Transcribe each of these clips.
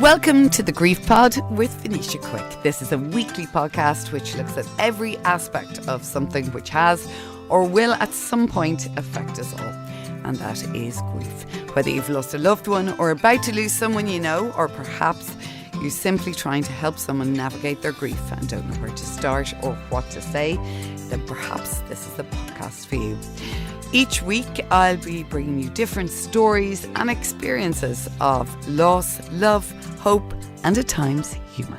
Welcome to the Grief Pod with Venetia Quick. This is a weekly podcast which looks at every aspect of something which has or will at some point affect us all. And that is grief. Whether you've lost a loved one or about to lose someone you know, or perhaps you're simply trying to help someone navigate their grief and don't know where to start or what to say, then perhaps this is the podcast for you. Each week I'll be bringing you different stories and experiences of loss, love, hope and at times humour.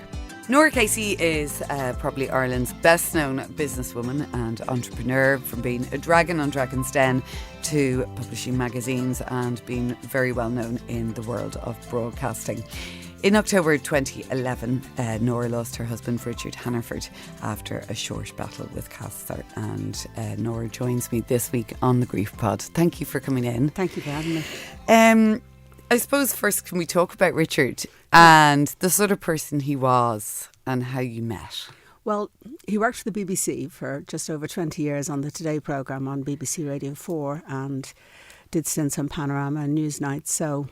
Norah Casey is probably Ireland's best known businesswoman and entrepreneur, from being a dragon on Dragon's Den to publishing magazines and being very well known in the world of broadcasting. In October 2011, Norah lost her husband Richard Hannaford after a short battle with cancer, and Norah joins me this week on the Grief Pod. Thank you for coming in. Thank you for having me. I suppose first, can we talk about Richard and the sort of person he was and how you met? Well, he worked for the BBC for just over 20 years on the Today programme on BBC Radio 4 and did stints on Panorama and Newsnight. So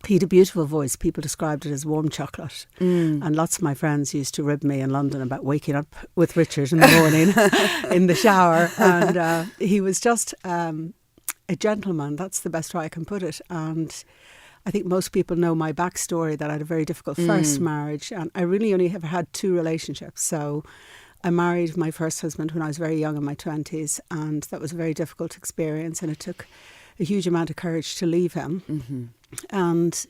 he had a beautiful voice. People described it as warm chocolate. And lots of my friends used to rib me in London about waking up with Richard in the morning in the shower. And he was just a gentleman. That's the best way I can put it. And I think most people know my backstory, that I had a very difficult first marriage. And I really only ever had two relationships. So I married my first husband when I was very young, in my 20s. And that was a very difficult experience. And it took a huge amount of courage to leave him. Mm-hmm. And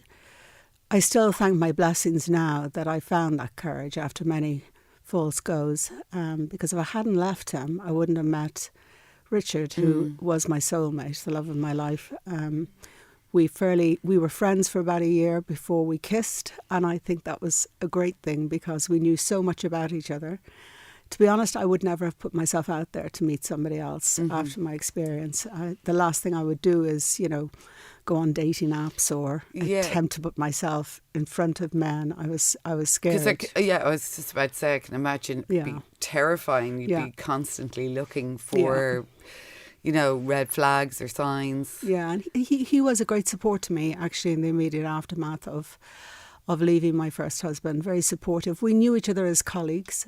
I still thank my blessings now that I found that courage after many false goes, because if I hadn't left him, I wouldn't have met Richard, who was my soulmate, the love of my life. We were friends for about a year before we kissed, and I think that was a great thing because we knew so much about each other. To be honest, I would never have put myself out there to meet somebody else after my experience. The last thing I would do is, go on dating apps or attempt to put myself in front of men. I was scared. I was just about to say, I can imagine it'd be terrifying. You'd be constantly looking for, red flags or signs. Yeah, and he was a great support to me, actually, in the immediate aftermath of leaving my first husband. Very supportive. We knew each other as colleagues.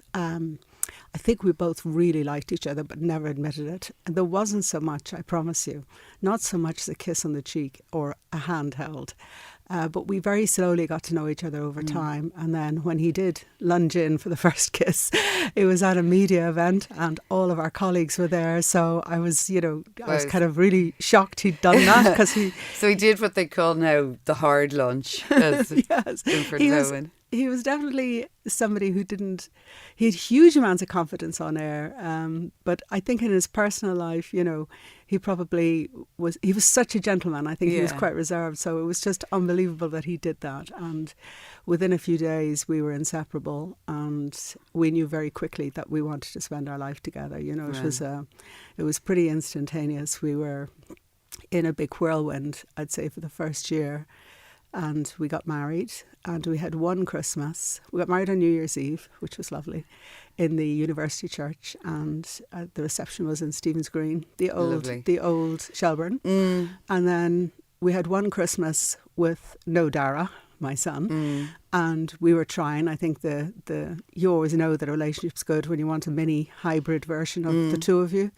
I think we both really liked each other, but never admitted it. And there wasn't so much, I promise you, not so much as a kiss on the cheek or a hand held. But we very slowly got to know each other over time. And then when he did lunge in for the first kiss, it was at a media event and all of our colleagues were there. So I was, I was kind of really shocked he'd done that. Because So he did what they call now the hard lunch. Yes. He was definitely somebody who he had huge amounts of confidence on air. But I think in his personal life, he probably he was such a gentleman. I think he was quite reserved. So it was just unbelievable that he did that. And within a few days, we were inseparable. And we knew very quickly that we wanted to spend our life together. It was pretty instantaneous. We were in a big whirlwind, I'd say, for the first year. And we got married, and we had one Christmas. We got married on New Year's Eve, which was lovely, in the university church, and the reception was in Stephen's Green, the old Shelburne. And then we had one Christmas with no Dara, my son, and we were trying. I think you always know that a relationship's good when you want a mini hybrid version of the two of you.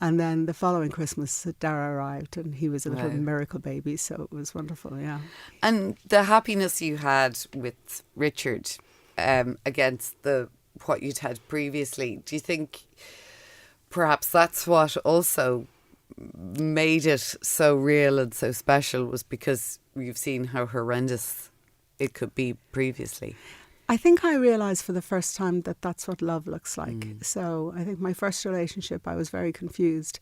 And then the following Christmas, Dara arrived and he was a little miracle baby. So it was wonderful, yeah. And the happiness you had with Richard against what you'd had previously, do you think perhaps that's what also made it so real and so special, was because you've seen how horrendous it could be previously? I think I realised for the first time that that's what love looks like. So I think my first relationship, I was very confused.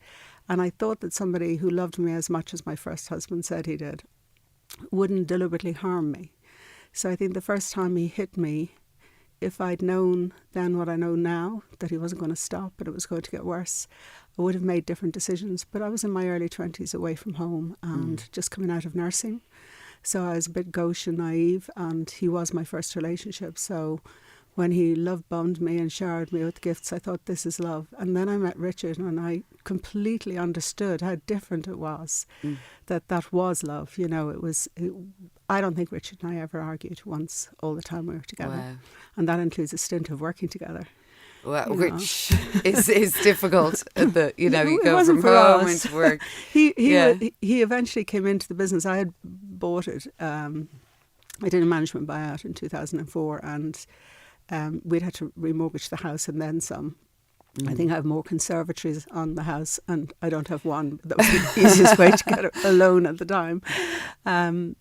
And I thought that somebody who loved me as much as my first husband said he did wouldn't deliberately harm me. So I think the first time he hit me, if I'd known then what I know now, that he wasn't going to stop and it was going to get worse, I would have made different decisions. But I was in my early 20s away from home and just coming out of nursing. So I was a bit gauche and naive, and he was my first relationship. So when he love-bombed me and showered me with gifts, I thought, this is love. And then I met Richard and I completely understood how different it was, that was love. You know, I don't think Richard and I ever argued once all the time we were together. Wow. And that includes a stint of working together. Well, which is difficult. You go from for home us. into work. He eventually came into the business. I had bought it. I did a management buyout in 2004 and we'd had to remortgage the house and then some. I think I have more conservatories on the house and I don't have one. That was the easiest way to get a loan at the time. And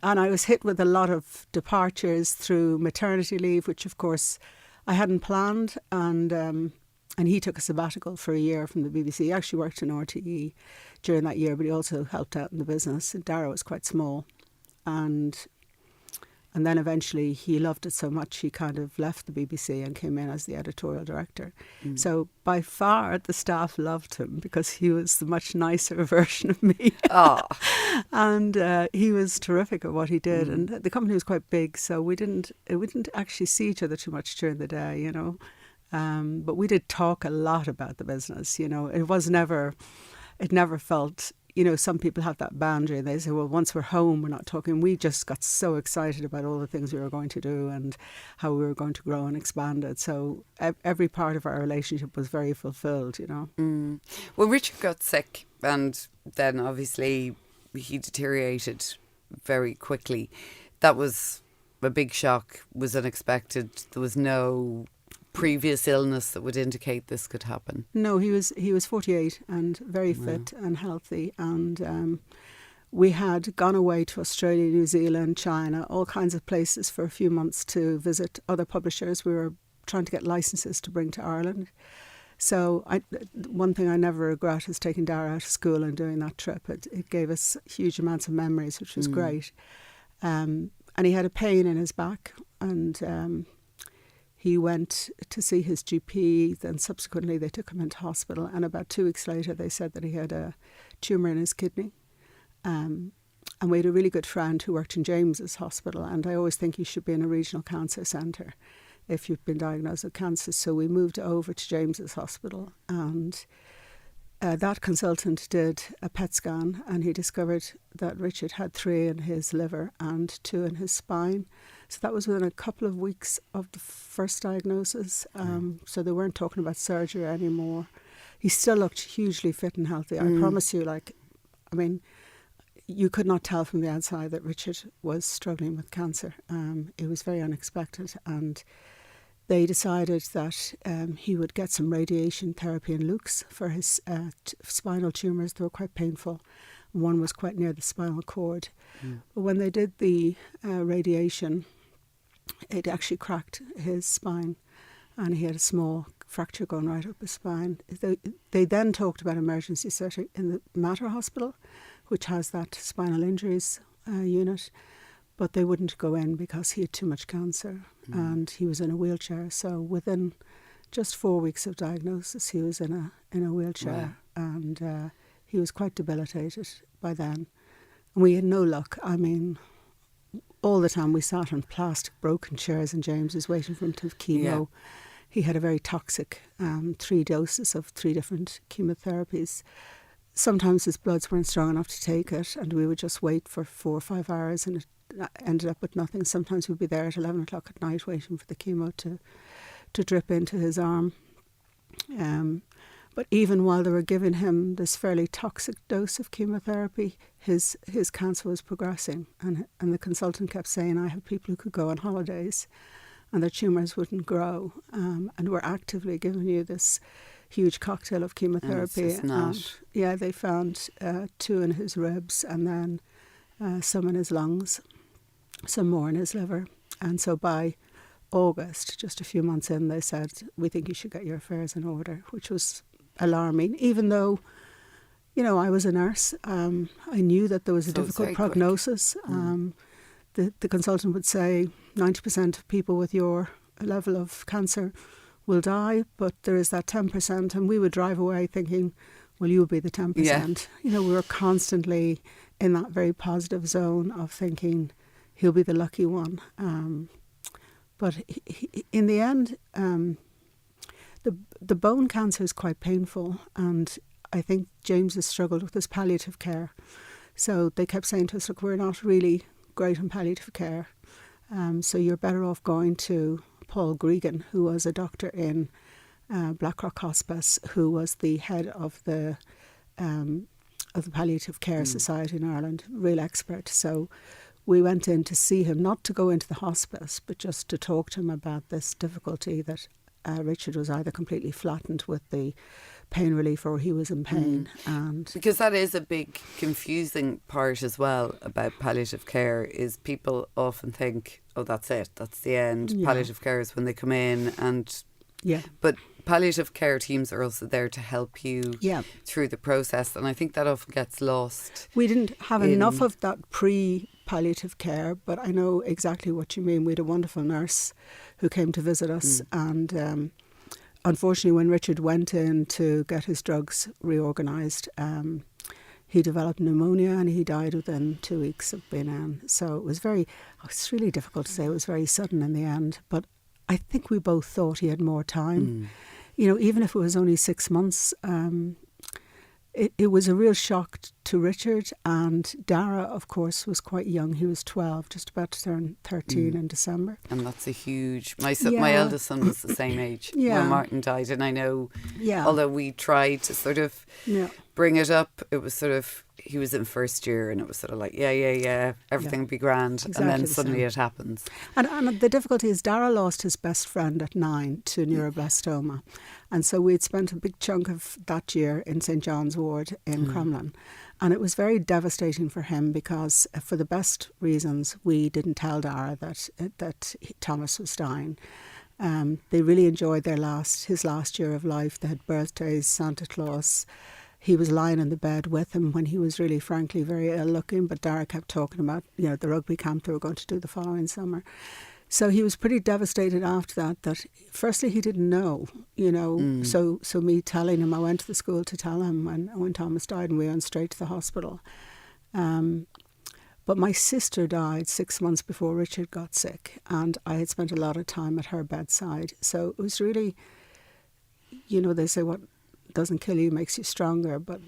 I was hit with a lot of departures through maternity leave, which of course I hadn't planned. And he took a sabbatical for a year from the BBC. He actually worked in RTE during that year, but he also helped out in the business. Dara was quite small. And then eventually he loved it so much he kind of left the BBC and came in as the editorial director. So by far the staff loved him because he was the much nicer version of me. Oh. And he was terrific at what he did. And the company was quite big, so we didn't actually see each other too much during the day, you know. But we did talk a lot about the business, you know. It never felt... You know, some people have that boundary and they say, well, once we're home, we're not talking. We just got so excited about all the things we were going to do and how we were going to grow and expand it. So every part of our relationship was very fulfilled, you know. Well, Richard got sick and then obviously he deteriorated very quickly. That was a big shock, was unexpected. There was no previous illness that would indicate this could happen. No, he was 48 and very fit and healthy, and we had gone away to Australia, New Zealand, China, all kinds of places for a few months to visit other publishers. We were trying to get licenses to bring to Ireland. So one thing I never regret is taking Dara out of school and doing that trip. It gave us huge amounts of memories, which was great. And he had a pain in his back, and he went to see his GP, then subsequently they took him into hospital, and about 2 weeks later they said that he had a tumour in his kidney. And we had a really good friend who worked in James's hospital, and I always think you should be in a regional cancer centre if you've been diagnosed with cancer. So we moved over to James's hospital, and that consultant did a PET scan, and he discovered that Richard had 3 in his liver and 2 in his spine. So that was within a couple of weeks of the first diagnosis. So they weren't talking about surgery anymore. He still looked hugely fit and healthy. I promise you, you could not tell from the outside that Richard was struggling with cancer. It was very unexpected, and they decided that he would get some radiation therapy in Luke's for his spinal tumours. They were quite painful. One was quite near the spinal cord. But when they did the radiation, it actually cracked his spine, and he had a small fracture going right up his spine. They then talked about emergency surgery in the Mater Hospital, which has that spinal injuries unit, but they wouldn't go in because he had too much cancer and he was in a wheelchair. So within just 4 weeks of diagnosis, he was in a wheelchair. Wow. And he was quite debilitated by then. And we had no luck. I mean, all the time we sat on plastic broken chairs in James's waiting for him to have chemo. Yeah. He had a very toxic 3 doses of 3 different chemotherapies. Sometimes his bloods weren't strong enough to take it, and we would just wait for 4 or 5 hours, and it ended up with nothing. Sometimes we'd be there at 11 o'clock at night waiting for the chemo to drip into his arm. But even while they were giving him this fairly toxic dose of chemotherapy, his cancer was progressing. And the consultant kept saying, I have people who could go on holidays and their tumours wouldn't grow. And we're actively giving you this huge cocktail of chemotherapy. Yeah, they found 2 in his ribs, and then some in his lungs, some more in his liver. And so by August, just a few months in, they said, we think you should get your affairs in order, which was alarming, even though, you know, I was a nurse. I knew that there was a difficult prognosis. The consultant would say 90% of people with your level of cancer will die, but there is that 10%, and we would drive away thinking, well, you'll be the 10%. Yeah. You know, we were constantly in that very positive zone of thinking he'll be the lucky one. But in the end, the bone cancer is quite painful, and I think James has struggled with his palliative care. So they kept saying to us, look, we're not really great in palliative care, so you're better off going to Paul Gregan, who was a doctor in Blackrock Hospice, who was the head of the Palliative Care Society in Ireland, real expert. So we went in to see him, not to go into the hospice, but just to talk to him about this difficulty that Richard was either completely flattened with the pain relief or he was in pain. And because that is a big confusing part as well about palliative care, is people often think, oh, that's it, that's the end. Yeah. Palliative care is when they come in, and but palliative care teams are also there to help you through the process, and I think that often gets lost. We didn't have enough of that pre-palliative care, but I know exactly what you mean. We had a wonderful nurse who came to visit us, and unfortunately when Richard went in to get his drugs reorganised, he developed pneumonia and he died within 2 weeks of being in. So it was really difficult to say. It was very sudden in the end, but I think we both thought he had more time. You know, even if it was only 6 months, it was a real shock to Richard. And Dara, of course, was quite young. He was 12, just about to turn 13 in December. And that's a huge... My eldest son was the same age when Martin died. And I know, although we tried to sort of bring it up, it was sort of... He was in first year and it was sort of like, everything will be grand. Exactly, and then suddenly it happens. And the difficulty is Dara lost his best friend at 9 to neuroblastoma. And so we'd spent a big chunk of that year in St. John's Ward in Crumlin. And it was very devastating for him because, for the best reasons, we didn't tell Dara that Thomas was dying. They really enjoyed his last year of life. They had birthdays, Santa Claus. He was lying in the bed with him when he was really, frankly, very ill looking. But Dara kept talking about, the rugby camp they were going to do the following summer. So he was pretty devastated after that firstly he didn't know, So me telling him, I went to the school to tell him when Thomas died, and we went straight to the hospital. But my sister died 6 months before Richard got sick, and I had spent a lot of time at her bedside. So it was really, they say what doesn't kill you makes you stronger, but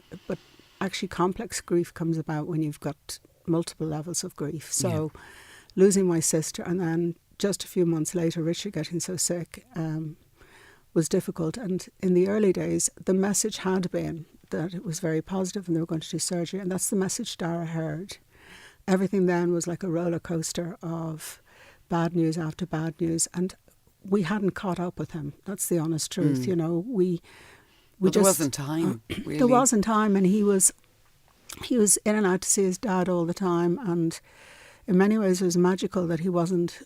actually complex grief comes about when you've got multiple levels of grief. So losing my sister and then just a few months later Richard getting so sick was difficult. And in the early days the message had been that it was very positive and they were going to do surgery, and that's the message Dara heard. Everything then was like a roller coaster of bad news after bad news, and we hadn't caught up with him. That's the honest truth. There wasn't time, really. There wasn't time, and he was in and out to see his dad all the time, and in many ways it was magical that he wasn't,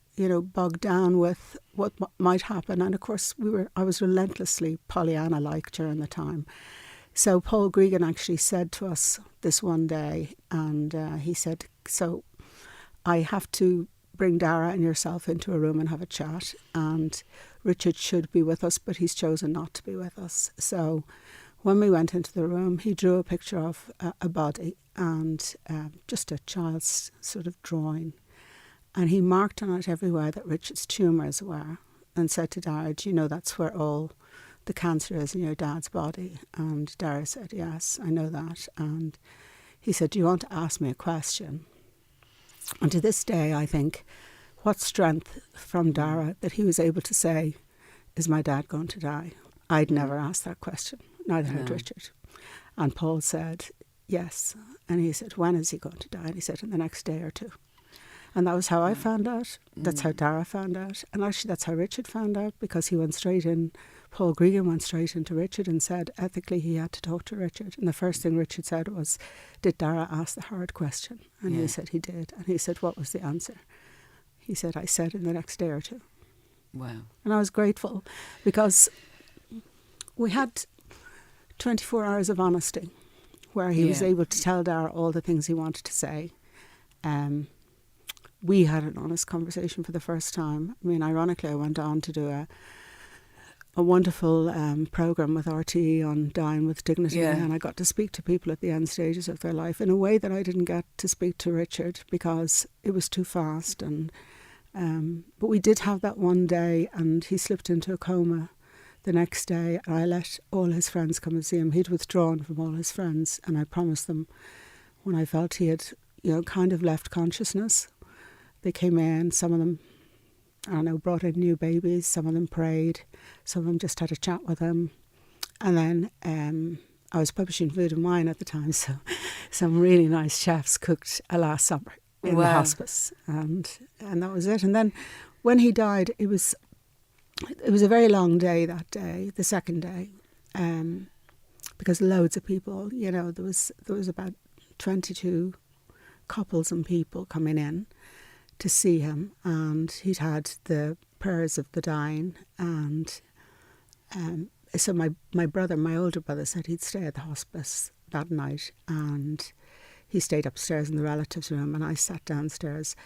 bogged down with what might happen. And of course I was relentlessly Pollyanna-like during the time. So Paul Gregan actually said to us this one day, and he said, so I have to bring Dara and yourself into a room and have a chat, and Richard should be with us, but he's chosen not to be with us. So when we went into the room, he drew a picture of a body and just a child's sort of drawing, and he marked on it everywhere that Richard's tumours were, and said to Dara, do you know that's where all the cancer is in your dad's body? And Dara said, yes, I know that. And he said, do you want to ask me a question? And to this day, I think, what strength from Dara that he was able to say, is my dad going to die? I'd never asked that question, neither had Richard. And Paul said, yes. And he said, when is he going to die? And he said, in the next day or two. And that was how I found out. That's how Dara found out. And actually that's how Richard found out, because he went straight in. Paul Gregan went straight into Richard and said ethically he had to talk to Richard. And the first thing Richard said was, did Dara ask the hard question? And he said he did. And he said, what was the answer? He said, I said in the next day or two. Wow. And I was grateful because we had 24 hours of honesty where he was able to tell Dara all the things he wanted to say. We had an honest conversation for the first time. I mean, ironically, I went on to do a wonderful programme with RTE on dying with dignity, and I got to speak to people at the end stages of their life in a way that I didn't get to speak to Richard because it was too fast, and But we did have that one day, and he slipped into a coma the next day, and I let all his friends come and see him. He'd withdrawn from all his friends, and I promised them when I felt he had, kind of left consciousness. They came in, some of them, I don't know, brought in new babies, some of them prayed, some of them just had a chat with him. And then I was publishing Food and Wine at the time, so some really nice chefs cooked a Last Supper in the hospice, and that was it. And then when he died, it was a very long day that day, the second day, because loads of people, there was about 22 couples and people coming in to see him, and he'd had the prayers of the dying, and so my brother, my older brother, said he'd stay at the hospice that night, and he stayed upstairs in the relatives' room, and I sat downstairs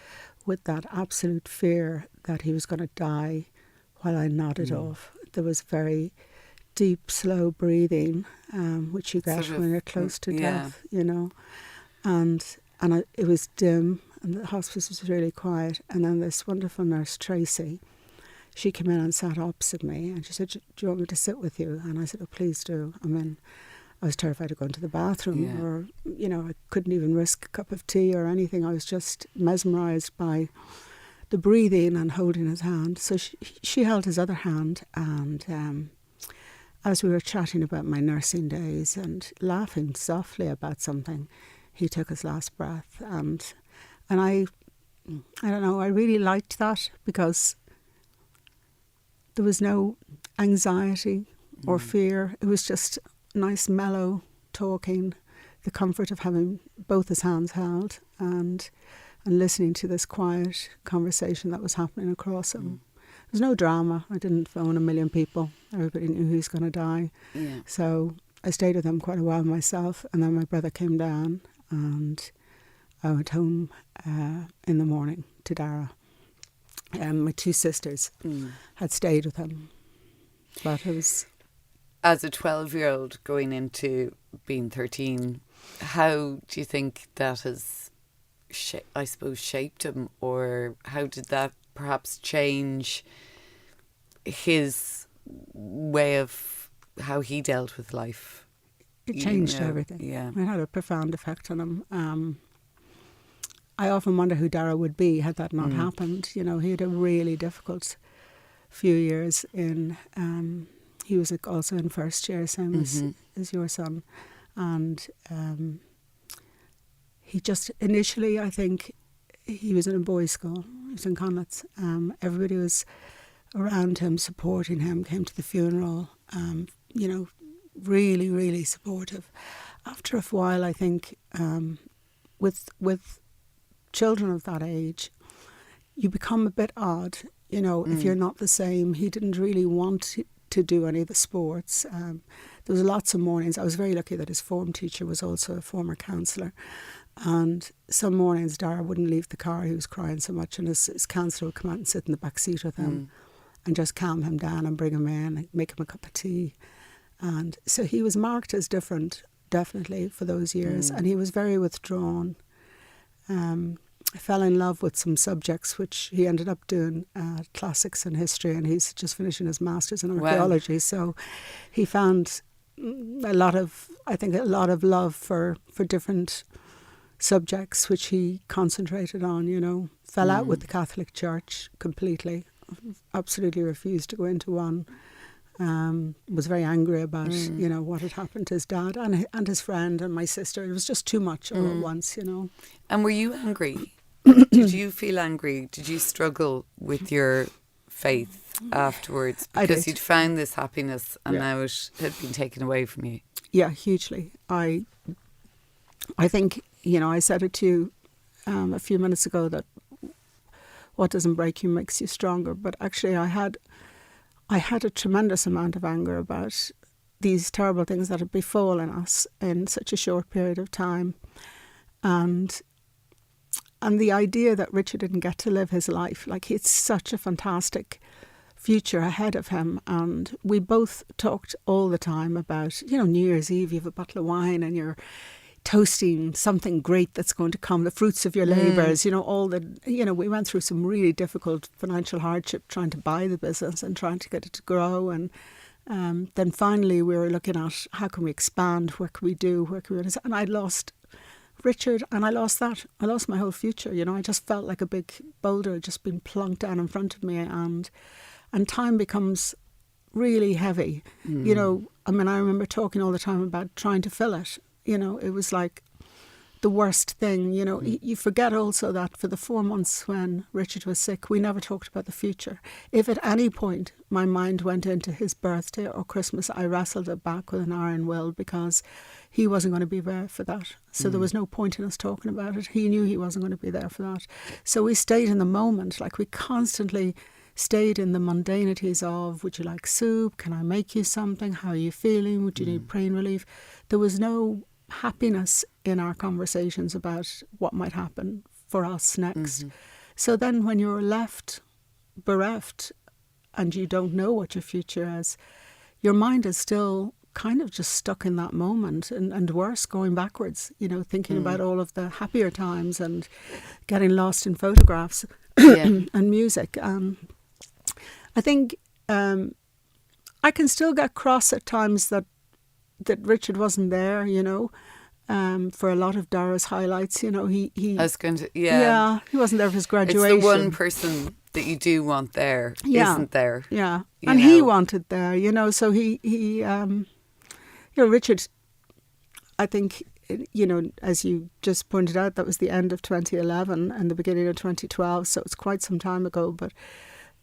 with that absolute fear that he was going to die while I nodded off. There was very deep, slow breathing, which you get when you're close to death, and it was dim, and the hospice was really quiet. And then this wonderful nurse, Tracy, she came in and sat opposite me, and she said, "Do you want me to sit with you?" And I said, "Oh, please do." I mean, I was terrified of going to the bathroom, or, I couldn't even risk a cup of tea or anything. I was just mesmerised by the breathing and holding his hand. So she held his other hand, and as we were chatting about my nursing days and laughing softly about something, he took his last breath. And I don't know, I really liked that, because there was no anxiety or fear. It was just nice, mellow talking, the comfort of having both his hands held, and listening to this quiet conversation that was happening across him. There was no drama. I didn't phone a million people. Everybody knew he was going to die. Yeah. So I stayed with him quite a while myself, and then my brother came down, and I went home in the morning to Dara. My two sisters had stayed with him, but it was... As a 12-year-old going into being 13, how do you think that has, shaped him, or how did that perhaps change his way of how he dealt with life? It changed everything. Yeah. It had a profound effect on him. I often wonder who Dara would be had that not happened. He had a really difficult few years in... he was also in first year, same as your son. And he just, initially, I think, he was in a boys' school. He was in Connaughts. Everybody was around him, supporting him, came to the funeral, really, really supportive. After a while, I think, with children of that age, you become a bit odd, if you're not the same. He didn't really want to do any of the sports. There was lots of mornings. I was very lucky that his form teacher was also a former counsellor, and some mornings Dara wouldn't leave the car. He was crying so much, and his counsellor would come out and sit in the back seat with him and just calm him down and bring him in and make him a cup of tea. And so he was marked as different, definitely, for those years, and he was very withdrawn. I fell in love with some subjects, which he ended up doing classics and history, and he's just finishing his master's in archaeology. Wow. So he found a lot of love for different subjects, which he concentrated on, fell out with the Catholic Church completely, absolutely refused to go into one, was very angry about, what had happened to his dad and his friend and my sister. It was just too much all at once, And were you angry? Did you feel angry? Did you struggle with your faith afterwards? Because you'd found this happiness and now it had been taken away from you. Yeah, hugely. I think, I said it to you a few minutes ago that what doesn't break you makes you stronger. But actually I had a tremendous amount of anger about these terrible things that had befallen us in such a short period of time. And the idea that Richard didn't get to live his life, like he had such a fantastic future ahead of him. And we both talked all the time about, New Year's Eve, you have a bottle of wine and you're toasting something great that's going to come, the fruits of your labours, we went through some really difficult financial hardship trying to buy the business and trying to get it to grow. And then finally we were looking at how can we expand, what can we do, and I lost Richard, and I lost that. I lost my whole future. I just felt like a big boulder just being plunked down in front of me, and time becomes really heavy. I remember talking all the time about trying to fill it. It was like the worst thing. You forget also that for the 4 months when Richard was sick, we never talked about the future. If at any point my mind went into his birthday or Christmas, I wrestled it back with an iron will, because he wasn't going to be there for that. So there was no point in us talking about it. He knew he wasn't going to be there for that. So we stayed in the moment. Like, we constantly stayed in the mundanities of, would you like soup? Can I make you something? How are you feeling? Would you need pain relief? There was no happiness in our conversations about what might happen for us next. So then when you're left bereft and you don't know what your future is, your mind is still kind of just stuck in that moment, and worse, going backwards, thinking about all of the happier times and getting lost in photographs and music. I think I can still get cross at times that Richard wasn't there, for a lot of Dara's highlights. He I was going to, he wasn't there for his graduation. It's the one person that you do want there, isn't there? Yeah, and he wanted there, so he Richard, I think, as you just pointed out, that was the end of 2011 and the beginning of 2012, so it's quite some time ago, but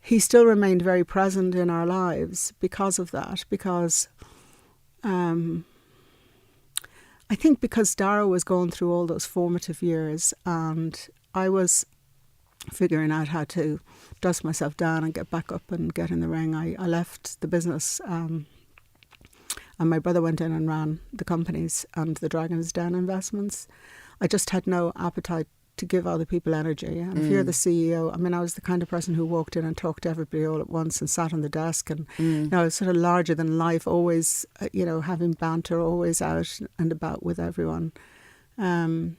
he still remained very present in our lives because of that, because I think because Dara was going through all those formative years and I was figuring out how to dust myself down and get back up and get in the ring. I left the business and my brother went in and ran the companies and the Dragon's Den investments. I just had no appetite to give other people energy. And if you're the CEO, I was the kind of person who walked in and talked to everybody all at once and sat on the desk and, sort of larger than life, always, having banter, always out and about with everyone. And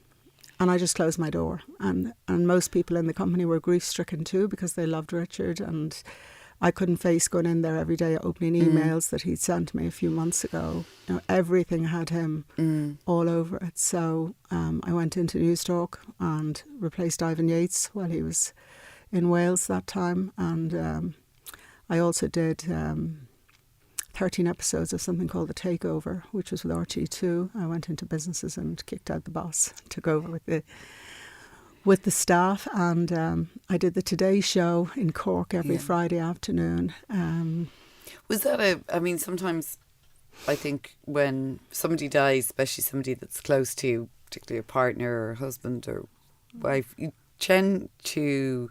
I just closed my door. And most people in the company were grief-stricken too, because they loved Richard, and I couldn't face going in there every day opening emails that he'd sent me a few months ago. Everything had him all over it. So I went into News Talk and replaced Ivan Yates while he was in Wales that time. And I also did 13 episodes of something called The Takeover, which was with RT2. I went into businesses and kicked out the boss, took over with the staff, and I did the Today Show in Cork every Friday afternoon. Was that sometimes I think when somebody dies, especially somebody that's close to you, particularly a partner or husband or wife, you tend to,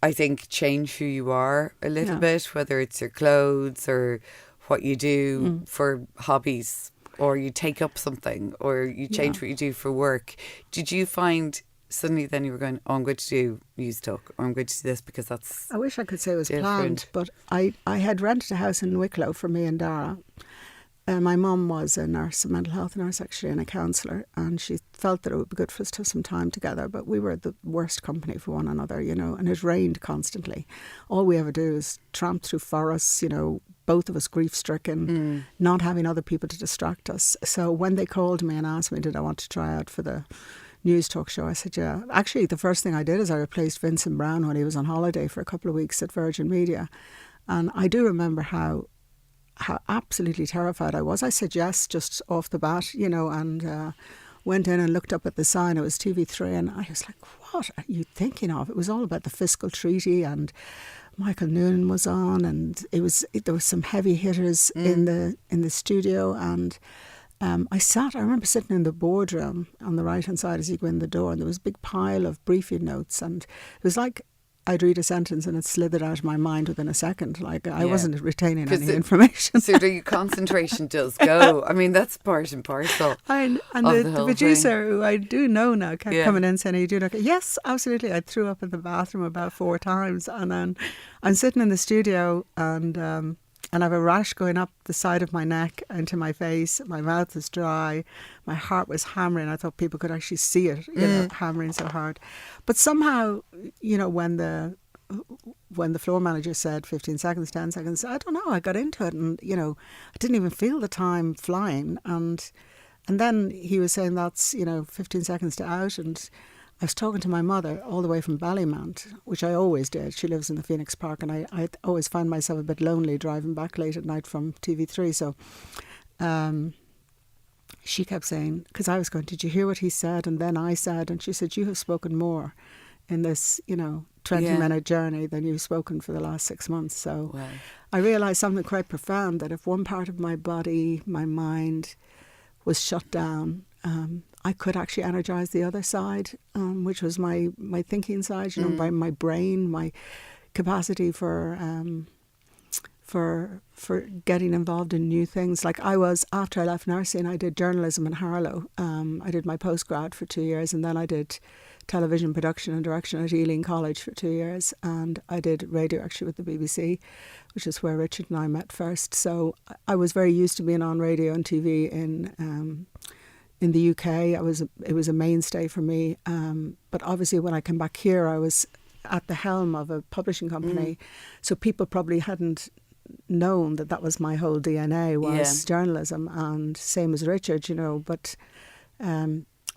I think, change who you are a little bit, whether it's your clothes or what you do for hobbies, or you take up something, or you change what you do for work. Did you find suddenly then you were going, I'm going to do News Talk, or I'm going to do this because that's I wish I could say it was different. Planned, but I had rented a house in Wicklow for me and Dara. My mum was a nurse, a mental health nurse actually, and a counsellor, and she felt that it would be good for us to have some time together, but we were the worst company for one another, and it rained constantly. All we ever do is tramp through forests, both of us grief-stricken, not having other people to distract us. So when they called me and asked me, did I want to try out for the News Talk show, I said, yeah. Actually, the first thing I did is I replaced Vincent Brown when he was on holiday for a couple of weeks at Virgin Media. And I do remember how absolutely terrified I was. I said yes just off the bat, and went in and looked up at the sign. It was TV3, and I was like, what are you thinking of? It was all about the fiscal treaty, and Michael Noonan was on, and there was some heavy hitters in the studio, and I remember sitting in the boardroom on the right-hand side as you go in the door, and there was a big pile of briefing notes, and it was like I'd read a sentence and it slithered out of my mind within a second. Like I wasn't retaining any information. So the concentration does go. That's part and parcel. And the producer, who I do know now, kept coming in saying, you do know? Yes, absolutely. I threw up in the bathroom about 4 times. And then I'm sitting in the studio and and I have a rash going up the side of my neck into my face. My mouth is dry. My heart was hammering. I thought people could actually see it, hammering so hard. But somehow, when the floor manager said 15 seconds, 10 seconds, I don't know, I got into it, and, I didn't even feel the time flying. And then he was saying that's, 15 seconds to out. And I was talking to my mother all the way from Ballymount, which I always did. She lives in the Phoenix Park, and I always find myself a bit lonely driving back late at night from TV3. So she kept saying, because I was going, did you hear what he said? And then I said, and she said, you have spoken more in this, 20-minute journey than you've spoken for the last 6 months. So Wow. I realised something quite profound, that if one part of my body, my mind was shut down, I could actually energise the other side, which was my thinking side, by my brain, my capacity for getting involved in new things. Like after I left nursing, I did journalism in Harlow. I did my postgrad for 2 years, and then I did television production and direction at Ealing College for 2 years, and I did radio actually with the BBC, which is where Richard and I met first. So I was very used to being on radio and TV in the UK. It was a mainstay for me. But obviously when I came back here, I was at the helm of a publishing company. So people probably hadn't known that was my whole DNA was journalism, and same as Richard, but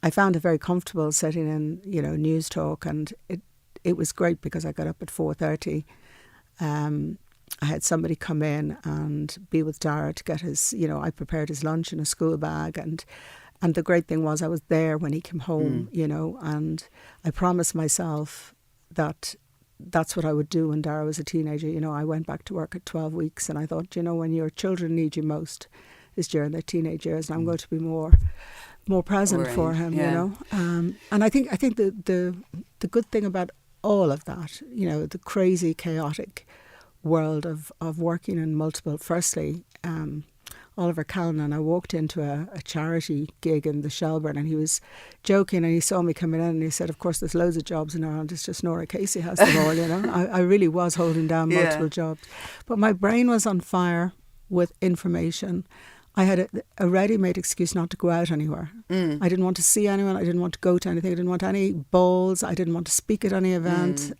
I found it very comfortable sitting in, news talk, and it was great because I got up at 4:30. I had somebody come in and be with Dara to get his, I prepared his lunch in a school bag, and the great thing was I was there when he came home, and I promised myself that that's what I would do when Dara was a teenager. I went back to work at 12 weeks, and I thought, when your children need you most is during their teenage years, and I'm going to be more present for him, and I think the good thing about all of that, the crazy, chaotic world of working in multiple, firstly, Oliver Callan, I walked into a charity gig in the Shelburne, and he was joking, and he saw me coming in, and he said, of course there's loads of jobs in Ireland, it's just Norah Casey has them all. I really was holding down multiple jobs, but my brain was on fire with information. I had a ready-made excuse not to go out anywhere. I didn't want to see anyone. I didn't want to go to anything. I didn't want any balls. I didn't want to speak at any event.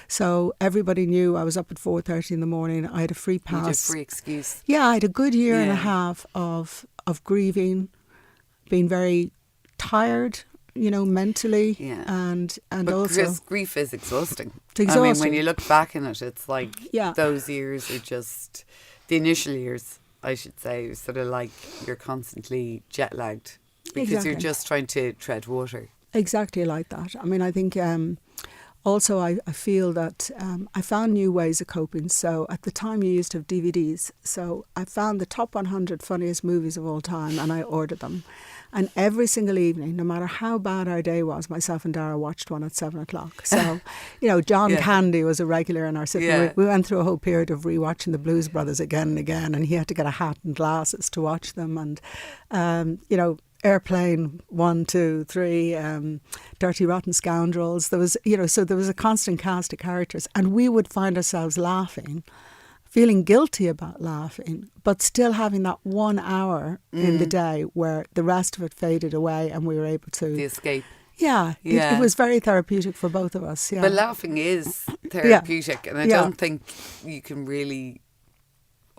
So everybody knew I was up at 4:30 in the morning. I had a free pass. You had a free excuse. Yeah, I had a good year and a half of grieving, being very tired, mentally, and but also because grief is exhausting. It's exhausting. I mean, when you look back in it, it's like those years are just the initial years. I should say, sort of like you're constantly jet lagged because you're just trying to tread water. Exactly like that. I mean, I think also I feel that I found new ways of coping. So at the time you used to have DVDs. So I found the top 100 funniest movies of all time, and I ordered them. And every single evening, no matter how bad our day was, myself and Dara watched one at 7 o'clock. So, John Candy was a regular in our city. Yeah. We went through a whole period of rewatching the Blues Brothers again and again, and he had to get a hat and glasses to watch them. And, Airplane 1, 2, 3, Dirty Rotten Scoundrels. There was, so there was a constant cast of characters, and we would find ourselves laughing, feeling guilty about laughing, but still having that 1 hour in the day where the rest of it faded away and we were able to... The escape. Yeah. It was very therapeutic for both of us. Yeah. But laughing is therapeutic, and I don't think you can really,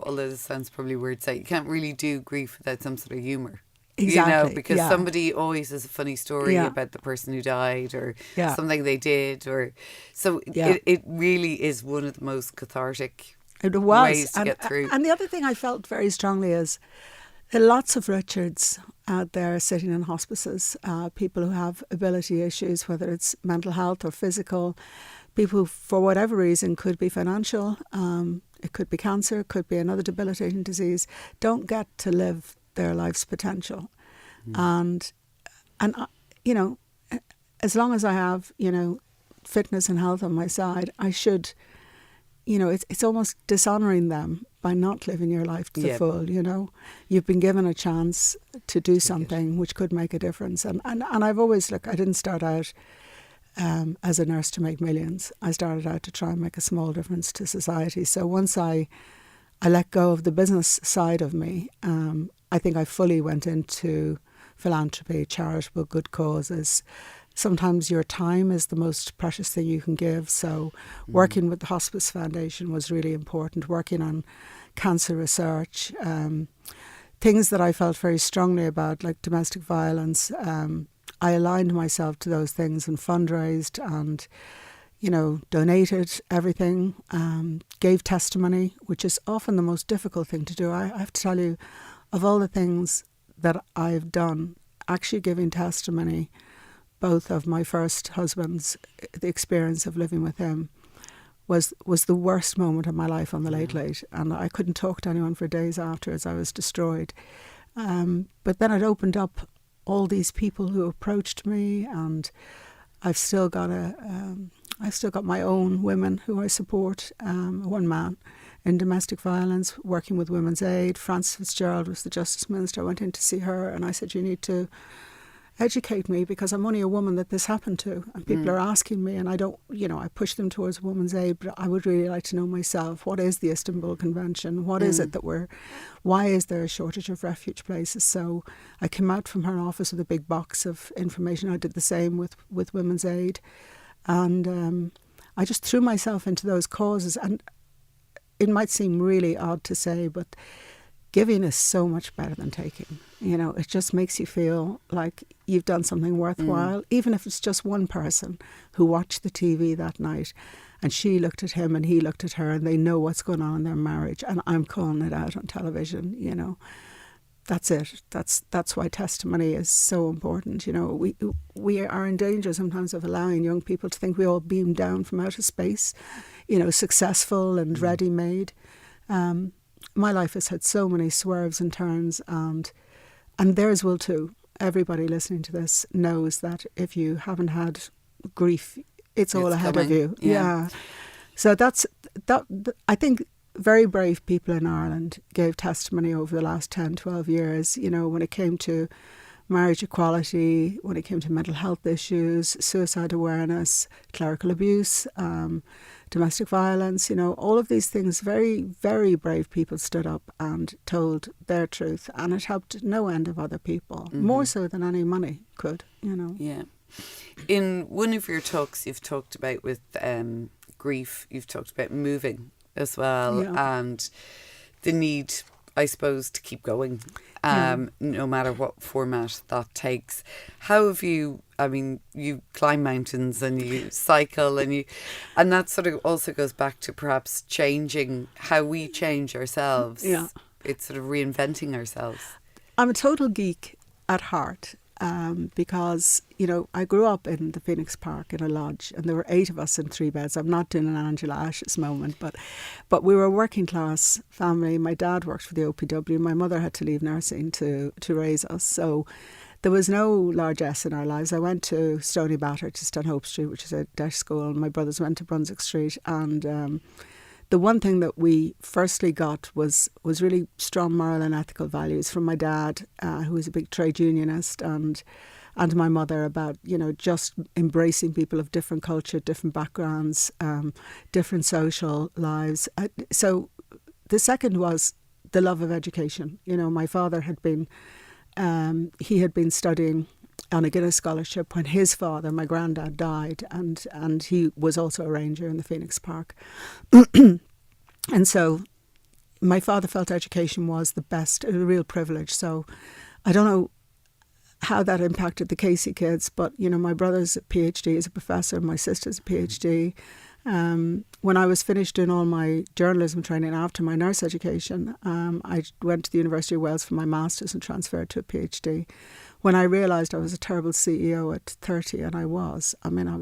although this sounds probably weird to say, you can't really do grief without some sort of humour. Exactly. Because somebody always has a funny story about the person who died or something they did. It really is one of the most cathartic ways to get through. And the other thing I felt very strongly is there are lots of Richards out there sitting in hospices, people who have ability issues, whether it's mental health or physical, people who, for whatever reason, could be financial, it could be cancer, it could be another debilitating disease, don't get to live their life's potential. And as long as I have, fitness and health on my side, I should, it's almost dishonouring them by not living your life to the full, You've been given a chance to do something which could make a difference. And I've always, I didn't start out as a nurse to make millions. I started out to try and make a small difference to society. So once I I let go of the business side of me. I think I fully went into philanthropy, charitable good causes. Sometimes your time is the most precious thing you can give. So working with the Hospice Foundation was really important, working on cancer research, things that I felt very strongly about, like domestic violence. I aligned myself to those things and fundraised and, donated everything, gave testimony, which is often the most difficult thing to do. I have to tell you, of all the things that I've done, actually giving testimony, both of my first husband's, the experience of living with him, was the worst moment of my life on the Late Late, and I couldn't talk to anyone for days afterwards. I was destroyed. But then it opened up all these people who approached me, and I've still got my own women who I support. One man in domestic violence, working with Women's Aid. Frances Fitzgerald was the Justice Minister. I went in to see her, and I said, "You need to educate me because I'm only a woman that this happened to, and people are asking me, and I don't, I push them towards Women's Aid, but I would really like to know myself, what is the Istanbul Convention? What is it that why is there a shortage of refuge places?" So I came out from her office with a big box of information. I did the same with Women's Aid, and I just threw myself into those causes. And it might seem really odd to say, but giving is so much better than taking. It just makes you feel like you've done something worthwhile, even if it's just one person who watched the TV that night and she looked at him and he looked at her and they know what's going on in their marriage, and I'm calling it out on television. That's it. That's why testimony is so important. We are in danger sometimes of allowing young people to think we all beam down from outer space, successful and ready-made. My life has had so many swerves and turns, and theirs will too. Everybody listening to this knows that if you haven't had grief, it's all ahead of you. Yeah. So that. I think very brave people in Ireland gave testimony over the last 10, 12 years, when it came to marriage equality, when it came to mental health issues, suicide awareness, clerical abuse, domestic violence, all of these things. Very, very brave people stood up and told their truth, and it helped no end of other people, more so than any money could, Yeah. In one of your talks, you've talked about with grief, you've talked about moving as well, and the need, I suppose, to keep going, no matter what format that takes. How have you, you climb mountains and you cycle and that sort of also goes back to perhaps changing how we change ourselves. Yeah. It's sort of reinventing ourselves. I'm a total geek at heart. Because, I grew up in the Phoenix Park in a lodge, and there were 8 of us in 3 beds. I'm not doing an Angela Ashes moment, but we were a working class family. My dad worked for the OPW. My mother had to leave nursing to raise us. So there was no largesse in our lives. I went to Stony Batter, to Stanhope Street, which is a Dutch school, and my brothers went to Brunswick Street. And the one thing that we firstly got was really strong moral and ethical values from my dad, who was a big trade unionist, and my mother, about, just embracing people of different culture, different backgrounds, different social lives. So the second was the love of education. My father had been studying on a Guinness Scholarship when his father, my granddad, died, and he was also a ranger in the Phoenix Park. And so my father felt education was the best, a real privilege. So I don't know how that impacted the Casey kids, but, my brother's a PhD, is a professor, my sister's a PhD. When I was finished doing all my journalism training after my nurse education, I went to the University of Wales for my master's and transferred to a PhD. When I realised I was a terrible CEO at 30, and I was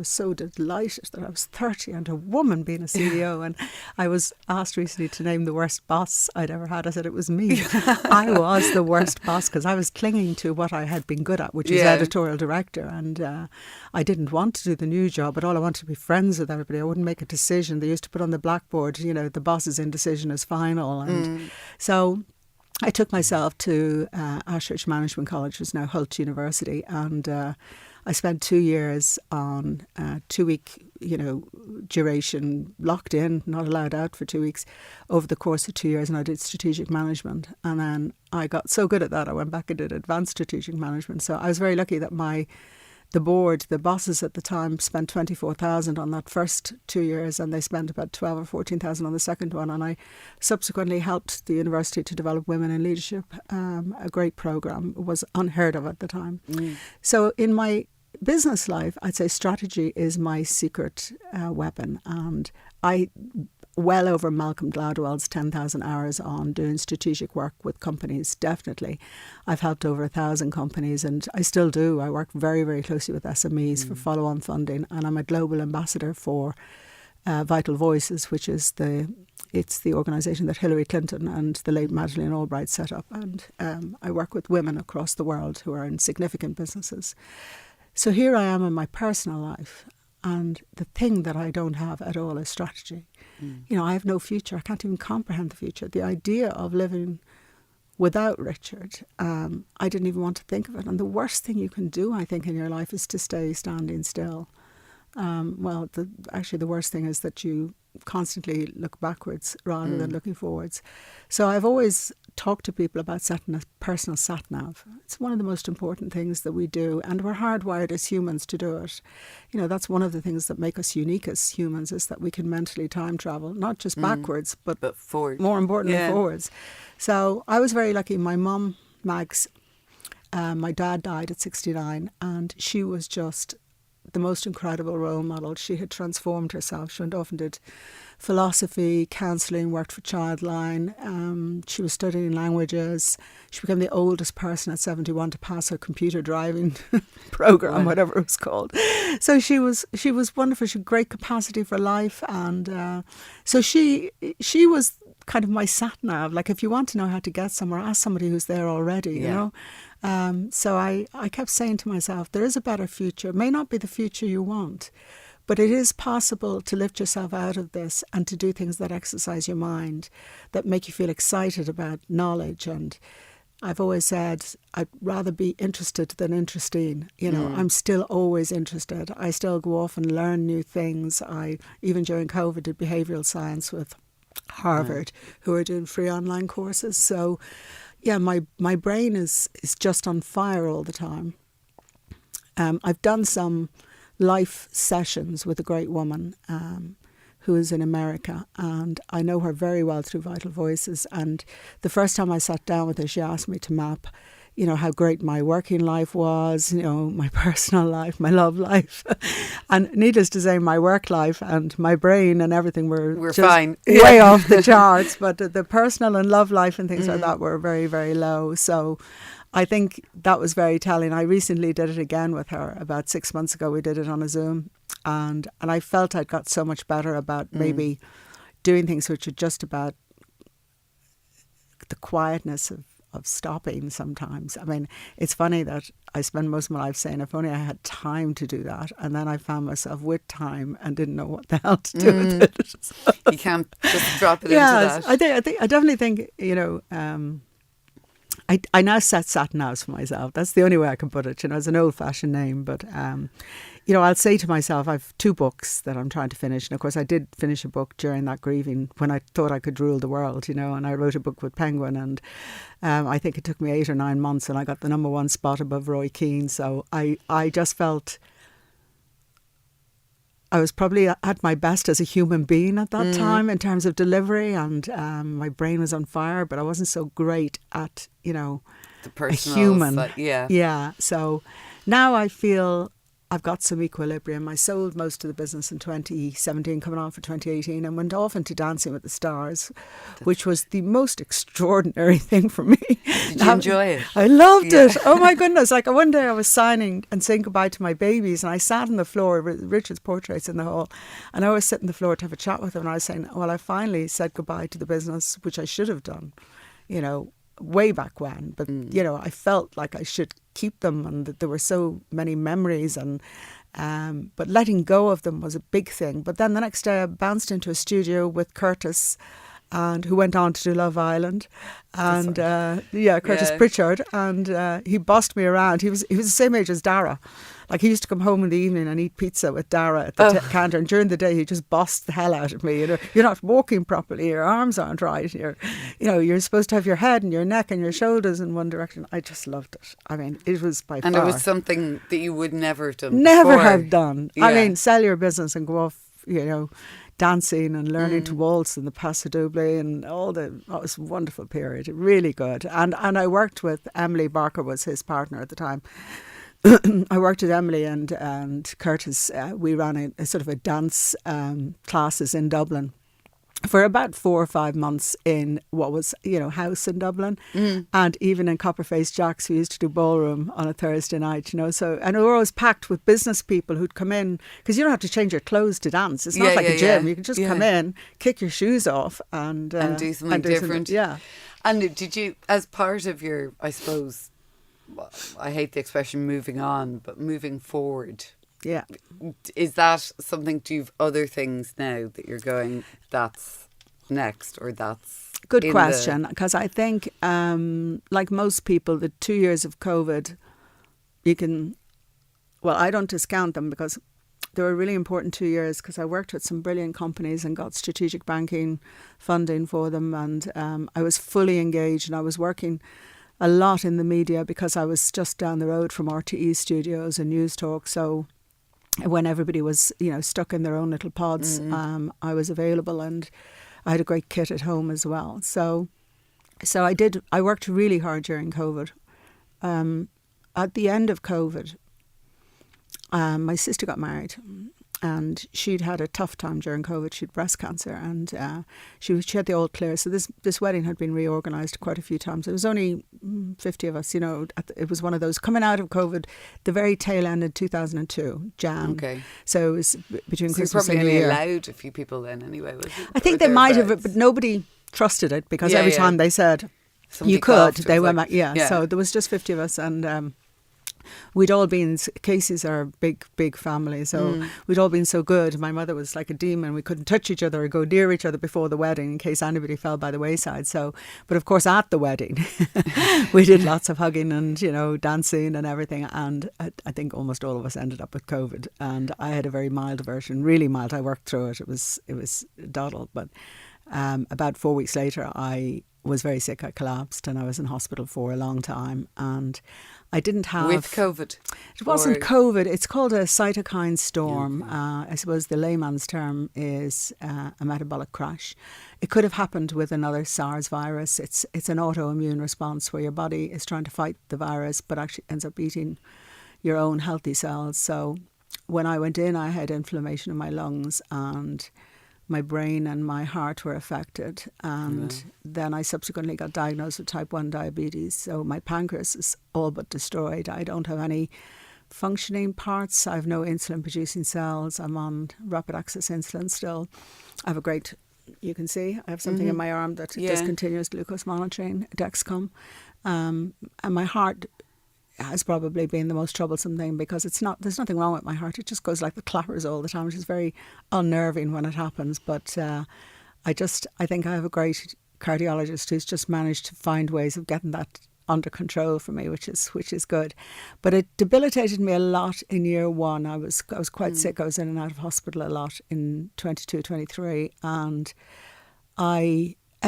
so delighted that I was 30 and a woman being a CEO. And I was asked recently to name the worst boss I'd ever had. I said it was me. I was the worst boss because I was clinging to what I had been good at, which was editorial director. And I didn't want to do the new job, but all I wanted to be friends with everybody. I wouldn't make a decision. They used to put on the blackboard, the boss's indecision is final. And so I took myself to Ashridge Management College, which is now Hult University, and I spent 2 years on 2-week, duration, locked in, not allowed out for 2 weeks over the course of 2 years, and I did strategic management. And then I got so good at that, I went back and did advanced strategic management. So I was very lucky that the board, the bosses at the time, spent 24,000 on that first 2 years, and they spent about 12 or 14,000 on the second one. And I subsequently helped the university to develop Women in Leadership, a great program. It was unheard of at the time. So in my business life, I'd say strategy is my secret weapon, and I well over Malcolm Gladwell's 10,000 hours on doing strategic work with companies, definitely. I've helped over 1,000 companies, and I still do. I work very, very closely with SMEs for follow-on funding, and I'm a global ambassador for Vital Voices, which is the organisation that Hillary Clinton and the late Madeleine Albright set up. And I work with women across the world who are in significant businesses. So here I am in my personal life, and the thing that I don't have at all is strategy. I have no future. I can't even comprehend the future. The idea of living without Richard, I didn't even want to think of it. And the worst thing you can do, I think, in your life is to stay standing still. The worst thing is that you constantly look backwards rather than looking forwards. So I've always talked to people about setting a personal sat-nav. It's one of the most important things that we do, and we're hardwired as humans to do it. That's one of the things that make us unique as humans, is that we can mentally time travel, not just backwards, but forward. More importantly, forwards. So I was very lucky. My mum, Mags, my dad died at 69, and she was just the most incredible role model. She had transformed herself. She went off and did philosophy, counselling, worked for Childline. She was studying languages. She became the oldest person at 71 to pass her computer driving program, whatever it was called. So she was wonderful. She had great capacity for life, and so she was kind of my sat nav. Like, if you want to know how to get somewhere, ask somebody who's there already. You know. So I kept saying to myself, there is a better future. It may not be the future you want, but it is possible to lift yourself out of this and to do things that exercise your mind, that make you feel excited about knowledge. And I've always said I'd rather be interested than interesting. I'm still always interested. I still go off and learn new things. I, even during COVID, did behavioural science with Harvard, who are doing free online courses. So yeah, my brain is just on fire all the time. I've done some life sessions with a great woman who is in America, and I know her very well through Vital Voices. And the first time I sat down with her, she asked me to map, how great my working life was, my personal life, my love life. And needless to say, my work life and my brain and everything were just fine. Way off the charts. But the personal and love life and things like that were very, very low. So I think that was very telling. I recently did it again with her about 6 months ago. We did it on a Zoom. And I felt I'd got so much better about maybe doing things which are just about the quietness of stopping sometimes. I mean, it's funny that I spend most of my life saying, if only I had time to do that. And then I found myself with time and didn't know what the hell to do with it. So, you can't just drop it into that. I definitely think, I now set sat-navs for myself. That's the only way I can put it. It's an old-fashioned name, but I'll say to myself, I've 2 books that I'm trying to finish. And of course, I did finish a book during that grieving when I thought I could rule the world, and I wrote a book with Penguin, and I think it took me 8 or 9 months, and I got the #1 spot above Roy Keane. So I just felt I was probably at my best as a human being at that time in terms of delivery, and my brain was on fire, but I wasn't so great at, the personal a human. side, yeah. Yeah. So now I feel I've got some equilibrium. I sold most of the business in 2017, coming on for 2018, and went off into Dancing with the Stars, which was the most extraordinary thing for me. Did you enjoy it? I loved it. Oh my goodness. Like, one day I was signing and saying goodbye to my babies, and I sat on the floor, Richard's portraits in the hall, and I was sitting on the floor to have a chat with him, and I was saying, well, I finally said goodbye to the business, which I should have done, way back when. But, I felt like I should keep them, and that there were so many memories, and but letting go of them was a big thing. But then the next day I bounced into a studio with Curtis, and who went on to do Love Island, and Curtis Pritchard, and he bossed me around. He was the same age as Dara. Like, he used to come home in the evening and eat pizza with Dara at the counter, and during the day he just bossed the hell out of me. You're not walking properly, your arms aren't right, you're supposed to have your head and your neck and your shoulders in one direction. I just loved it. I mean, it was by far. And it was something that you would never have done Never before. have done. Yeah. I mean, sell your business and go off, dancing and learning to waltz in the Paso Doble and all it was a wonderful period, really good. And I worked with Emily Barker, was his partner at the time. I worked with Emily and Curtis. We ran a sort of a dance classes in Dublin for about 4 or 5 months in what was, house in Dublin, and even in Copperface Jack's, we used to do ballroom on a Thursday night, So, and we were always packed with business people who'd come in, because you don't have to change your clothes to dance. It's not like a gym. You can just come in, kick your shoes off and do something different. Yeah. And did you, as part of your, I suppose, I hate the expression moving on, but moving forward, yeah, is that something, do you have other things now that you're going, that's next, or that's... Good question, because I think, like most people, the 2 years of COVID, I don't discount them, because they were really important 2 years, because I worked with some brilliant companies and got strategic banking funding for them, and I was fully engaged, and I was working a lot in the media because I was just down the road from RTE studios and News Talk, so when everybody was, stuck in their own little pods, I was available, and I had a great kit at home as well. So I worked really hard during COVID. At the end of COVID, my sister got married, and she'd had a tough time during COVID. She had breast cancer, and she had the all clear. So this wedding had been reorganised quite a few times. There was only 50 of us, it was one of those coming out of COVID, the very tail end in 2002, Jan. Okay. So it was between Christmas and New Year. You probably only allowed a few people then anyway, was it? I think they might have, but nobody trusted it, because every time they said somebody you could, coughed, they went like, back. Yeah, so there was just 50 of us, and we'd all been, Casey's are a big family, so we'd all been so good. My mother was like a demon. We couldn't touch each other or go near each other before the wedding in case anybody fell by the wayside. So, but of course at the wedding we did lots of hugging and dancing and everything, and I think almost all of us ended up with COVID, and I had a very mild version, really mild. I worked through it. It was doddle, but about 4 weeks later I was very sick. I collapsed and I was in hospital for a long time, and I didn't have... With COVID? It wasn't COVID. It's called a cytokine storm. I suppose the layman's term is a metabolic crash. It could have happened with another SARS virus. It's an autoimmune response where your body is trying to fight the virus but actually ends up eating your own healthy cells. So when I went in, I had inflammation in my lungs, and my brain and my heart were affected, and then I subsequently got diagnosed with type 1 diabetes. So my pancreas is all but destroyed. I don't have any functioning parts. I have no insulin producing cells. I'm on rapid access insulin still. I have you can see I have something in my arm that does continuous glucose monitoring, Dexcom, and my heart has probably been the most troublesome thing, because there's nothing wrong with my heart. It just goes like the clappers all the time, which is very unnerving when it happens. But I think I have a great cardiologist who's just managed to find ways of getting that under control for me, which is good. But it debilitated me a lot in year one. I was quite sick. I was in and out of hospital a lot in 22, 23, and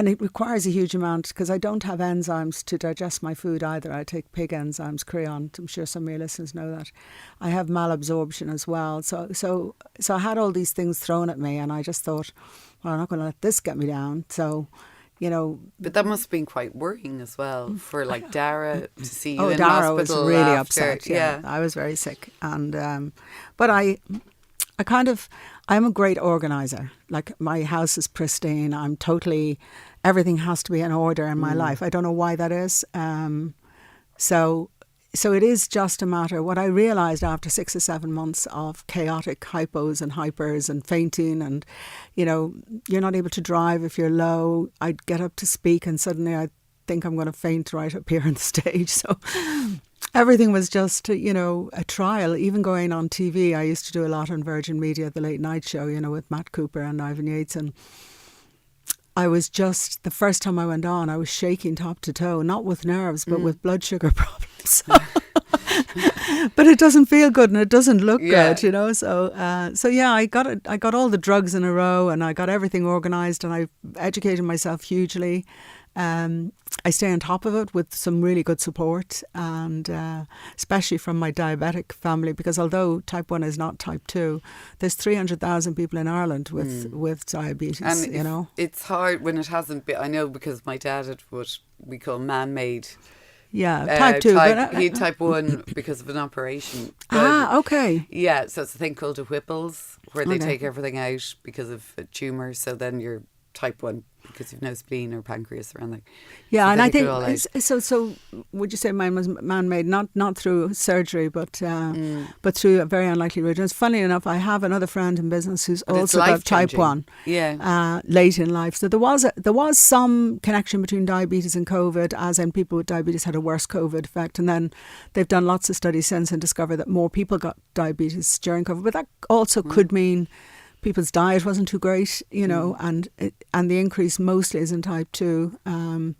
it requires a huge amount, because I don't have enzymes to digest my food either. I take pig enzymes, Creon. I'm sure some of your listeners know that. I have malabsorption as well. So I had all these things thrown at me, and I just thought, well, I'm not going to let this get me down. So, But that must have been quite worrying as well for like Dara to see you in Dara hospital. was really after. upset. Yeah, I was very sick, and but I'm a great organizer. Like, my house is pristine. Everything has to be in order in my life. I don't know why that is. So it is just a matter. What I realised after 6 or 7 months of chaotic hypos and hypers and fainting, and, you're not able to drive if you're low. I'd get up to speak and suddenly I think I'm going to faint right up here on the stage. So everything was just, a trial. Even going on TV, I used to do a lot on Virgin Media, the late night show, with Matt Cooper and Ivan Yates. And I was just, the first time I went on, I was shaking top to toe, not with nerves, but with blood sugar problems. but it doesn't feel good and it doesn't look Yeah. good, you know. So yeah, I got it. I got all the drugs in a row, and I got everything organised, and I educated myself hugely. I stay on top of it with some really good support, and especially from my diabetic family, because although type 1 is not type 2, there's 300,000 people in Ireland with diabetes, And you know. it's hard when it hasn't been. I know because my dad had what we call man-made. Yeah, type 2. He had type 1 because of an operation. Okay. Yeah, so it's a thing called a Whipple's, where they Okay. take everything out because of a tumour. So then you're type 1 because you've no spleen or pancreas or anything. Yeah, So and they I take it all out. think so. Would you say mine was man-made? Not through surgery, but through a very unlikely route. And it's funny enough, I have another friend in business who's But it's also got type life-changing. 1. Yeah. Late in life. So there was some connection between diabetes and COVID, as in people with diabetes had a worse COVID effect. And then they've done lots of studies since and discovered that more people got diabetes during COVID. But that also could mean people's diet wasn't too great, you know, and the increase mostly is in type 2.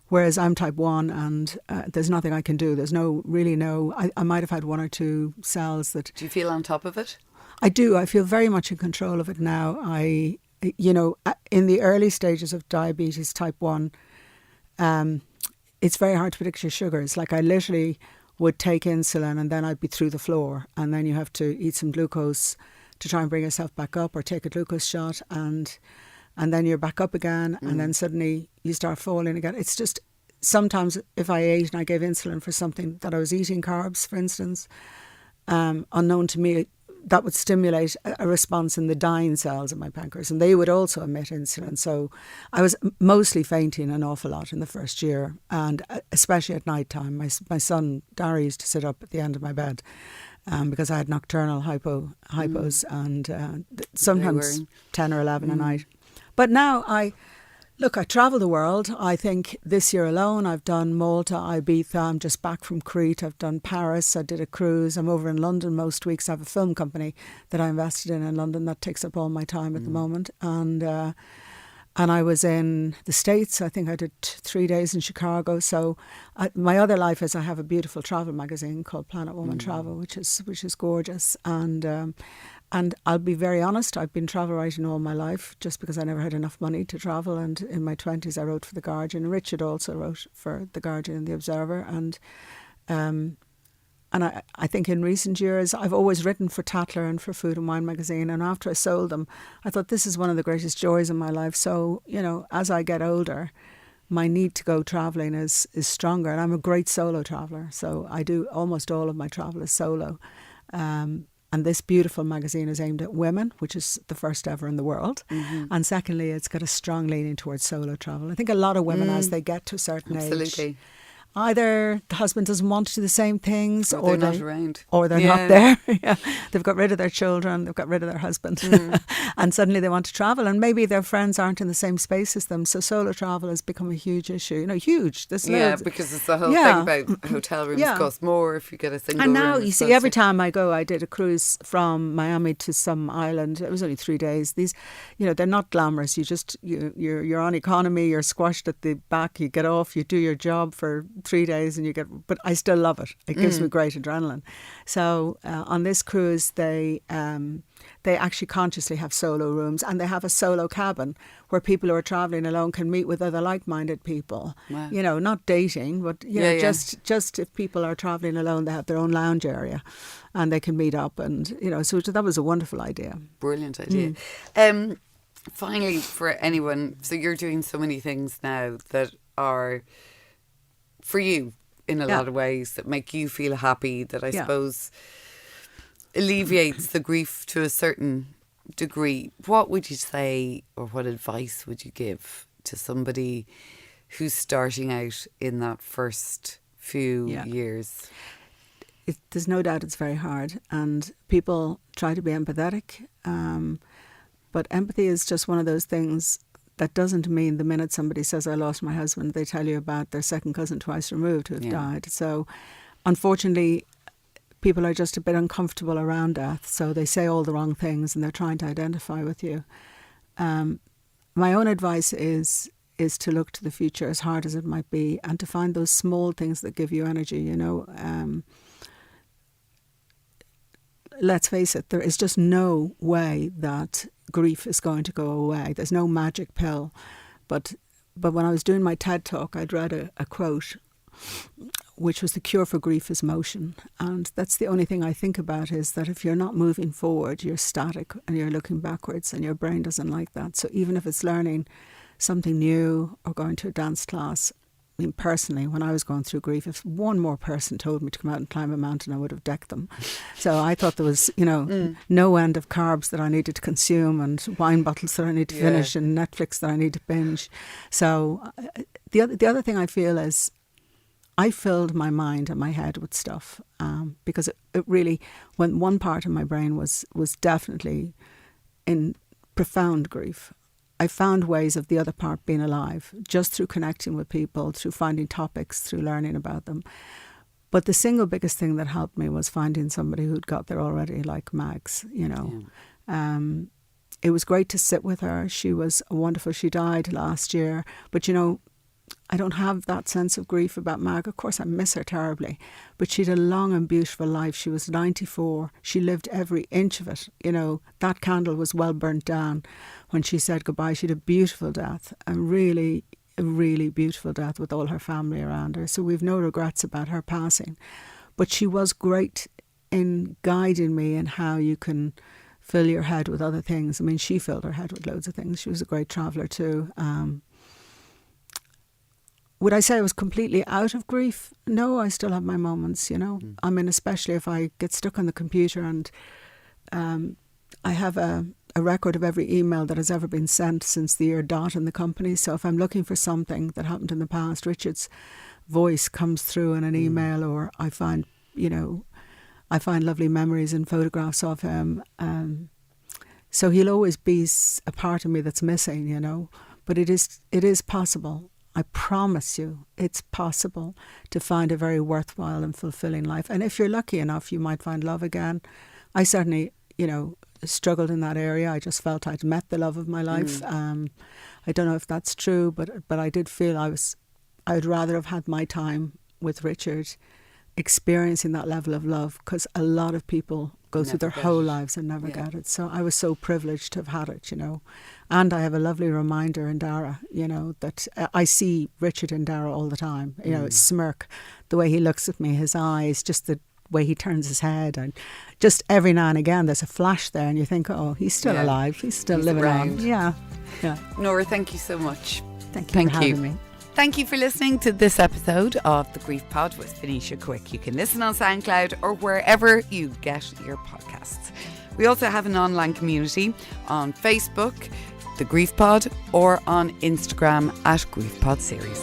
Whereas I'm type 1 and there's nothing I can do. There's I might have had one or two cells that... Do you feel on top of it? I do. I feel very much in control of it now. In the early stages of diabetes type 1, it's very hard to predict your sugars. Like I literally would take insulin and then I'd be through the floor, and then you have to eat some glucose to try and bring yourself back up, or take a glucose shot, and then you're back up again, and then suddenly you start falling again. It's just, sometimes if I ate and I gave insulin for something that I was eating, carbs for instance, unknown to me, that would stimulate a response in the dying cells of my pancreas, and they would also emit insulin. So I was mostly fainting an awful lot in the first year, and especially at night time. My son Darry used to sit up at the end of my bed because I had nocturnal hypos, and sometimes 10 or 11 a night. But now I travel the world. I think this year alone I've done Malta, Ibiza. I'm just back from Crete. I've done Paris. I did a cruise. I'm over in London most weeks. I have a film company that I invested in London that takes up all my time at the moment. And I was in the States. I think I did 3 days in Chicago. So my other life is I have a beautiful travel magazine called Planet Woman Travel, which is gorgeous. And I'll be very honest, I've been travel writing all my life just because I never had enough money to travel. And in my 20s, I wrote for The Guardian. Richard also wrote for The Guardian and The Observer. And I think in recent years, I've always written for Tatler and for Food and Wine magazine. And after I sold them, I thought this is one of the greatest joys in my life. So, you know, as I get older, my need to go travelling is stronger. And I'm a great solo traveller. So I do almost all of my travel is solo. And this beautiful magazine is aimed at women, which is the first ever in the world. And secondly, it's got a strong leaning towards solo travel. I think a lot of women, as they get to a certain age, either the husband doesn't want to do the same things, or they're not around, or they're not there. Yeah. They've got rid of their children, they've got rid of their husband, and suddenly they want to travel, and maybe their friends aren't in the same space as them. So solo travel has become a huge issue. You know, huge. There's loads. Because it's the whole thing about hotel rooms cost more if you get a single. And now room. you see, every time I go, I did a cruise from Miami to some island. It was only 3 days. These, you know, they're not glamorous. You're on economy. You're squashed at the back. You get off. You do your job for 3 days and you get, but I still love it. It gives me great adrenaline. So on this cruise, they actually consciously have solo rooms, and they have a solo cabin where people who are travelling alone can meet with other like-minded people. Wow. You know, not dating, but just if people are travelling alone, they have their own lounge area and they can meet up, and you know, so that was a wonderful idea. Brilliant idea. Finally, for anyone, so you're doing so many things now that are for you in a lot of ways, that make you feel happy, that I suppose alleviates the grief to a certain degree. What would you say, or what advice would you give to somebody who's starting out in that first few years? There's no doubt it's very hard, and people try to be empathetic, but empathy is just one of those things that doesn't mean the minute somebody says, I lost my husband, they tell you about their second cousin twice removed who have died. So unfortunately, people are just a bit uncomfortable around death, so they say all the wrong things and they're trying to identify with you. My own advice is to look to the future, as hard as it might be, and to find those small things that give you energy, you know. let's face it, there is just no way that grief is going to go away. There's no magic pill. But when I was doing my TED talk, I'd read a quote, which was, the cure for grief is motion. And that's the only thing I think about, is that if you're not moving forward, you're static and you're looking backwards, and your brain doesn't like that. So even if it's learning something new or going to a dance class, I mean, personally, when I was going through grief, if one more person told me to come out and climb a mountain, I would have decked them. So I thought there was, no end of carbs that I needed to consume, and wine bottles that I need to finish, and Netflix that I need to binge. So the other thing I feel is, I filled my mind and my head with stuff, because it really, when one part of my brain was definitely in profound grief, I found ways of the other part being alive, just through connecting with people, through finding topics, through learning about them. But the single biggest thing that helped me was finding somebody who'd got there already, like Mags, It was great to sit with her. She was wonderful. She died last year. But, I don't have that sense of grief about Mag. Of course, I miss her terribly. But she had a long and beautiful life. She was 94. She lived every inch of it. That candle was well burnt down when she said goodbye. She had a beautiful death, a really beautiful death, with all her family around her. So we've no regrets about her passing. But she was great in guiding me in how you can fill your head with other things. I mean, she filled her head with loads of things. She was a great traveller too. Would I say I was completely out of grief? No, I still have my moments, I mean, especially if I get stuck on the computer and I have a record of every email that has ever been sent since the year dot in the company. So if I'm looking for something that happened in the past, Richard's voice comes through in an email, or I find lovely memories and photographs of him. So he'll always be a part of me that's missing, But it is possible. I promise you, it's possible to find a very worthwhile and fulfilling life. And if you're lucky enough, you might find love again. I certainly, struggled in that area. I just felt I'd met the love of my life. I don't know if that's true, but I did feel I'd rather have had my time with Richard, experiencing that level of love, because a lot of people go through their whole lives and never get it. So I was so privileged to have had it, And I have a lovely reminder in Dara, that I see Richard in Dara all the time. His smirk, the way he looks at me, his eyes, just the way he turns his head, and just every now and again there's a flash there, and you think, oh, he's still alive, he's still living around. on. Yeah. Nora, thank you so much. Thank you for having me. Thank you for listening to this episode of The Grief Pod with Venetia Quick. You can listen on SoundCloud or wherever you get your podcasts. We also have an online community on Facebook, The Grief Pod, or on Instagram @GriefPod Series.